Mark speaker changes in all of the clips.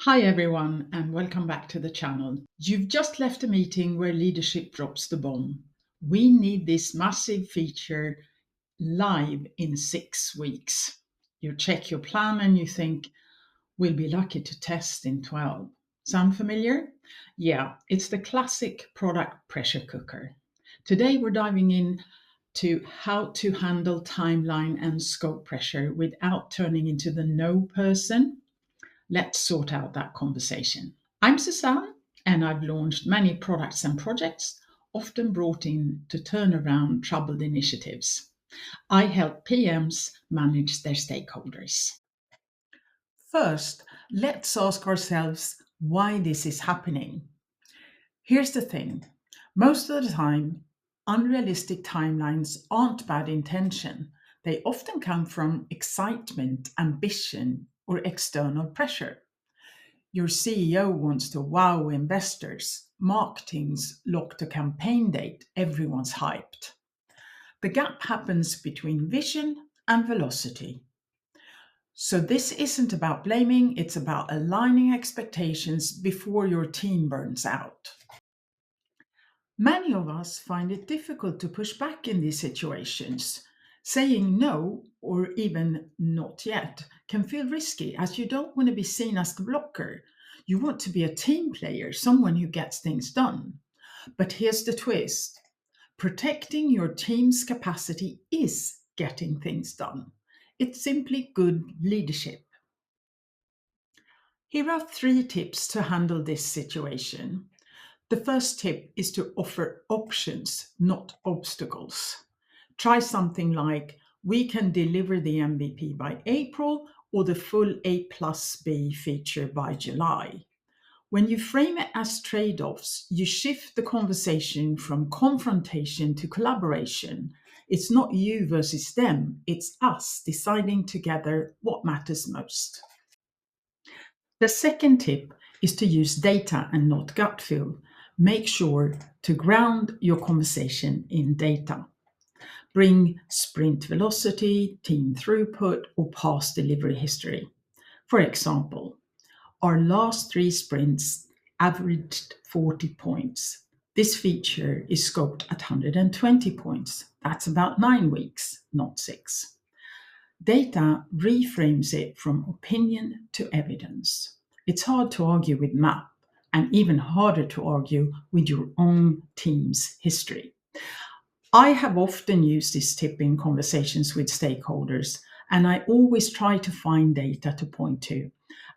Speaker 1: Hi everyone and welcome back to the channel. You've just left a meeting where leadership drops the bomb. We need this massive feature live in 6 weeks. You check your plan and you think, we'll be lucky to test in 12. Sound familiar? Yeah, it's the classic product pressure cooker. Today we're diving in to how to handle timeline and scope pressure without turning into the no person. Let's sort out that conversation. I'm Susanne, and I've launched many products and projects, often brought in to turn around troubled initiatives. I help PMs manage their stakeholders. First, let's ask ourselves why this is happening. Here's the thing, most of the time, unrealistic timelines aren't bad intention. They often come from excitement, ambition, or external pressure. Your CEO wants to wow investors. Marketing's locked a campaign date. Everyone's hyped. The gap happens between vision and velocity. So this isn't about blaming, it's about aligning expectations before your team burns out. Many of us find it difficult to push back in these situations. Saying no, or even not yet, can feel risky as you don't want to be seen as the blocker. You want to be a team player, someone who gets things done. But here's the twist, protecting your team's capacity is getting things done. It's simply good leadership. Here are 3 tips to handle this situation. The first tip is to offer options, not obstacles. Try something like, we can deliver the MVP by April or the full A plus B feature by July. When you frame it as trade-offs, you shift the conversation from confrontation to collaboration. It's not you versus them, it's us deciding together what matters most. The second tip is to use data and not gut feel. Make sure to ground your conversation in data. Bring sprint velocity, team throughput, or past delivery history. For example, our last 3 sprints averaged 40 points. This feature is scoped at 120 points. That's about 9 weeks, not 6. Data reframes it from opinion to evidence. It's hard to argue with math, and even harder to argue with your own team's history. I have often used this tip in conversations with stakeholders, and I always try to find data to point to,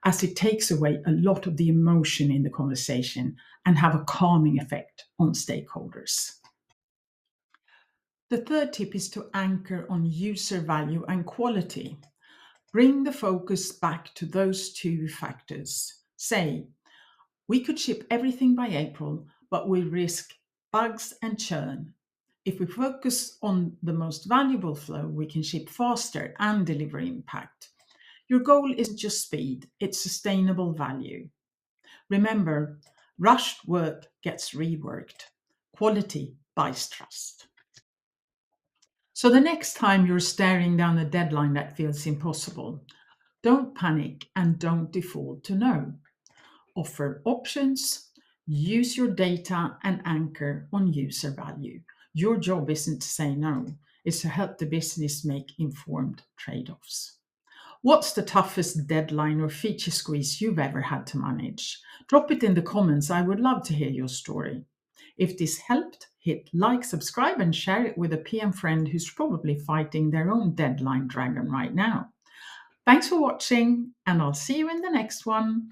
Speaker 1: as it takes away a lot of the emotion in the conversation and have a calming effect on stakeholders. The third tip is to anchor on user value and quality. Bring the focus back to those 2 factors. Say, we could ship everything by April, but we risk bugs and churn. If we focus on the most valuable flow, we can ship faster and deliver impact. Your goal isn't just speed, it's sustainable value. Remember, rushed work gets reworked. Quality buys trust. So the next time you're staring down a deadline that feels impossible, don't panic and don't default to no. Offer options, use your data, and anchor on user value. Your job isn't to say no, it's to help the business make informed trade-offs. What's the toughest deadline or feature squeeze you've ever had to manage? Drop it in the comments. I would love to hear your story. If this helped, hit like, subscribe, and share it with a PM friend who's probably fighting their own deadline dragon right now. Thanks for watching, and I'll see you in the next one.